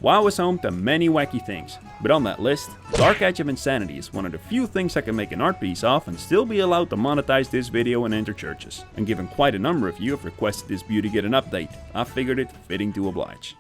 WoW is home to many wacky things, but on that list, Dark Edge of Insanity is one of the few things I can make an art piece of and still be allowed to monetize this video and enter churches. And given quite a number of you have requested this beauty get an update, I figured it fitting to oblige.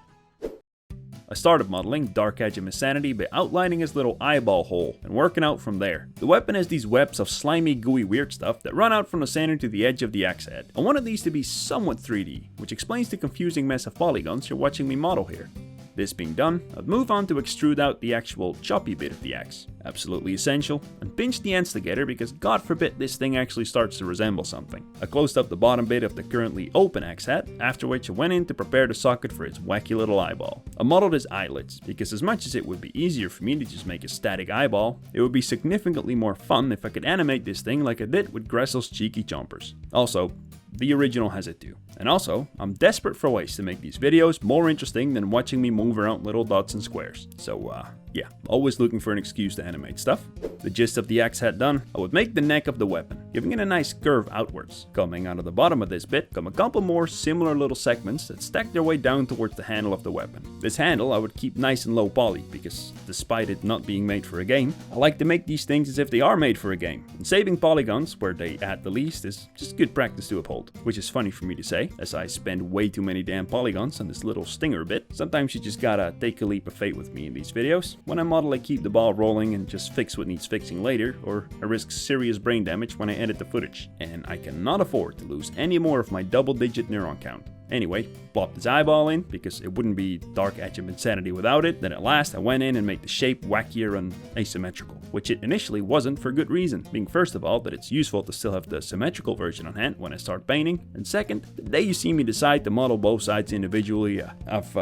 I started modeling Dark Edge of Insanity by outlining his little eyeball hole and working out from there. The weapon has these webs of slimy, gooey weird stuff that run out from the center to the edge of the axe head. I wanted these to be somewhat 3D, which explains the confusing mess of polygons you're watching me model here. This being done, I'd move on to extrude out the actual choppy bit of the axe, absolutely essential, and pinch the ends together because God forbid this thing actually starts to resemble something. I closed up the bottom bit of the currently open axe head, after which I went in to prepare the socket for its wacky little eyeball. I modeled his eyelids, because as much as it would be easier for me to just make a static eyeball, it would be significantly more fun if I could animate this thing like I did with Gressel's cheeky chompers. Also, the original has it too. And also, I'm desperate for ways to make these videos more interesting than watching me move around little dots and squares. So yeah, always looking for an excuse to animate stuff. The gist of the axe head done, I would make the neck of the weapon, giving it a nice curve outwards. Coming out of the bottom of this bit come a couple more similar little segments that stack their way down towards the handle of the weapon. This handle I would keep nice and low poly, because despite it not being made for a game, I like to make these things as if they are made for a game. And saving polygons where they add the least is just good practice to uphold. Which is funny for me to say, as I spend way too many damn polygons on this little stinger bit. Sometimes you just gotta take a leap of faith with me in these videos. When I model, I keep the ball rolling and just fix what needs fixing later, or I risk serious brain damage when I edit the footage. And I cannot afford to lose any more of my double-digit neuron count. Anyway, plopped his eyeball in, because it wouldn't be Dark Edge of Insanity without it. Then at last I went in and made the shape wackier and asymmetrical, which it initially wasn't for good reason, being first of all that it's useful to still have the symmetrical version on hand when I start painting, and second, the day you see me decide to model both sides individually, I've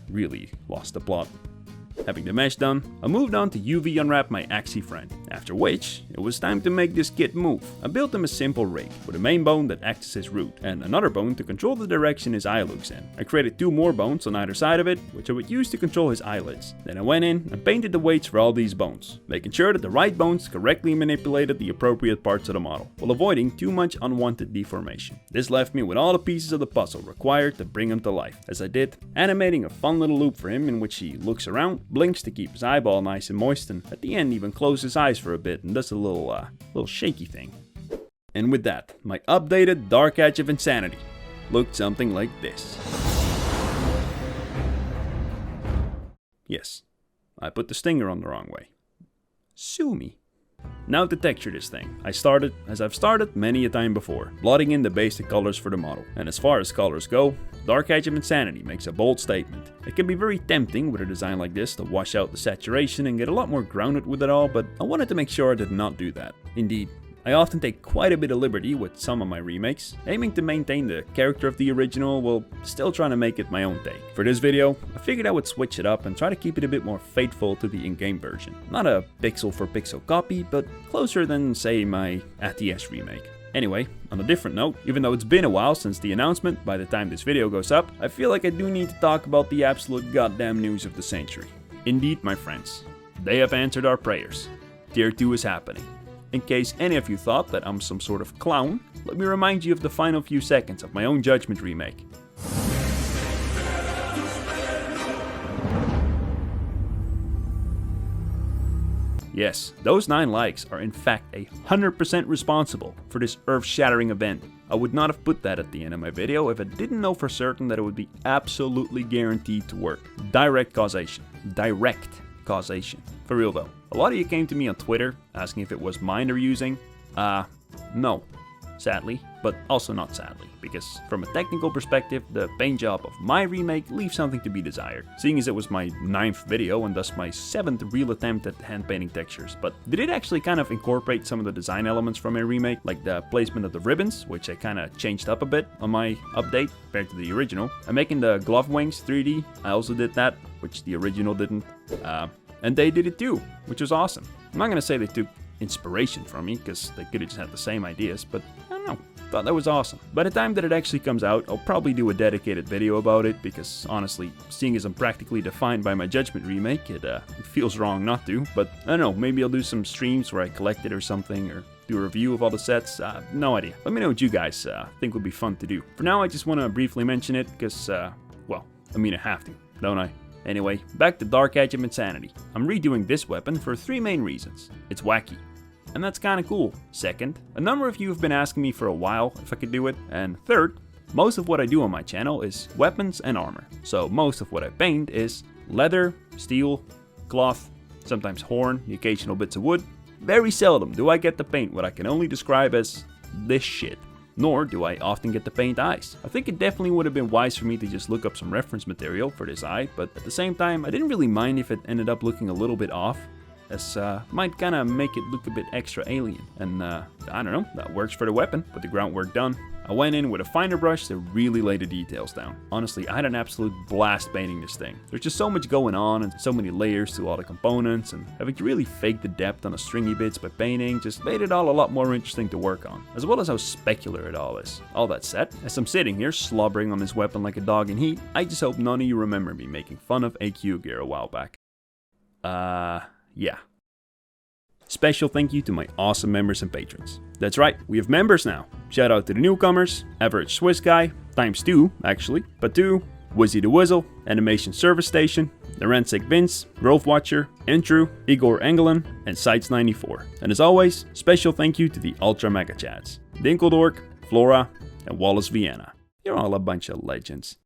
really lost the plot. Having the mesh done, I moved on to UV unwrap my axie friend, after which it was time to make this kid move. I built him a simple rig, with a main bone that acts as his root, and another bone to control the direction his eye looks in. I created two more bones on either side of it, which I would use to control his eyelids. Then I went in and painted the weights for all these bones, making sure that the right bones correctly manipulated the appropriate parts of the model, while avoiding too much unwanted deformation. This left me with all the pieces of the puzzle required to bring him to life, as I did, animating a fun little loop for him in which he looks around, blinks to keep his eyeball nice and moist, and at the end even closes his eyes for a bit and does a little shaky thing. And with that, my updated Dark Edge of Insanity looked something like this. Yes, I put the stinger on the wrong way. Sue me. Now to texture this thing, I started, as I've started many a time before, blotting in the basic colors for the model. And as far as colors go, Dark Edge of Insanity makes a bold statement. It can be very tempting with a design like this to wash out the saturation and get a lot more grounded with it all, but I wanted to make sure I did not do that. Indeed, I often take quite a bit of liberty with some of my remakes, aiming to maintain the character of the original while still trying to make it my own take. For this video, I figured I would switch it up and try to keep it a bit more faithful to the in-game version. Not a pixel for pixel copy, but closer than, say, my ATS remake. Anyway, on a different note, even though it's been a while since the announcement by the time this video goes up, I feel like I do need to talk about the absolute goddamn news of the century. Indeed, my friends, they have answered our prayers. Tier 2 is happening. In case any of you thought that I'm some sort of clown, let me remind you of the final few seconds of my own Judgment remake. Yes, those 9 likes are in fact 100% responsible for this earth-shattering event. I would not have put that at the end of my video if I didn't know for certain that it would be absolutely guaranteed to work. Direct causation. Direct causation. For real though. A lot of you came to me on Twitter asking if it was mine they're using. No. Sadly, but also not sadly, because from a technical perspective, the paint job of my remake leaves something to be desired, seeing as it was my 9th video and thus my 7th real attempt at hand painting textures. But did it actually kind of incorporate some of the design elements from my remake, like the placement of the ribbons, which I kind of changed up a bit on my update compared to the original, and making the glove wings 3D, I also did that, which the original didn't, and they did it too, which was awesome. I'm not gonna say they took inspiration from me, because they could have just had the same ideas, but I don't know, thought that was awesome. By the time that it actually comes out, I'll probably do a dedicated video about it, because honestly, seeing as I'm practically defined by my Judgment remake, it feels wrong not to, but I don't know, maybe I'll do some streams where I collect it or something, or do a review of all the sets, no idea. Let me know what you guys think would be fun to do. For now, I just want to briefly mention it, because, well, I mean I have to, don't I? Anyway, back to Dark Edge of Insanity. I'm redoing this weapon for 3 main reasons. It's wacky, and that's kinda cool. Second, a number of you have been asking me for a while if I could do it. And third, most of what I do on my channel is weapons and armor. So most of what I paint is leather, steel, cloth, sometimes horn, the occasional bits of wood. Very seldom do I get to paint what I can only describe as this shit. Nor do I often get to paint eyes. I think it definitely would have been wise for me to just look up some reference material for this eye, but at the same time, I didn't really mind if it ended up looking a little bit off, as might kinda make it look a bit extra alien. And I don't know, that works for the weapon, but the groundwork done. I went in with a finer brush to really lay the details down. Honestly, I had an absolute blast painting this thing. There's just so much going on and so many layers to all the components, and having to really fake the depth on the stringy bits by painting just made it all a lot more interesting to work on, as well as how specular it all is. All that said, as I'm sitting here slobbering on this weapon like a dog in heat, I just hope none of you remember me making fun of AQ gear a while back. Yeah. Special thank you to my awesome members and patrons. That's right, we have members now. Shout out to the newcomers, Average Swiss Guy, ×2 actually, Batu, Wizzy the Wizzle, Animation Service Station, Naransic Vince, Grove Watcher, Andrew, Igor Engelin, and Sites94. And as always, special thank you to the Ultra Mega Chads, Dinkeldork, Flora, and Wallace Vienna. You're all a bunch of legends.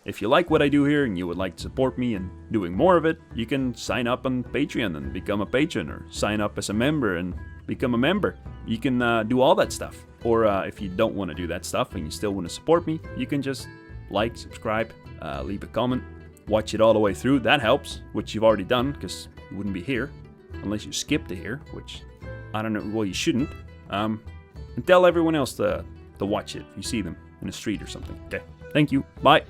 If you like what I do here and you would like to support me in doing more of it, you can sign up on Patreon and become a patron, or sign up as a member and become a member. You can do all that stuff. Or if you don't want to do that stuff and you still want to support me, you can just like, subscribe, leave a comment, watch it all the way through. That helps, which you've already done because you wouldn't be here unless you skipped to here, which I don't know, well, you shouldn't. And tell everyone else to watch it if you see them in the street or something. Okay, thank you, bye.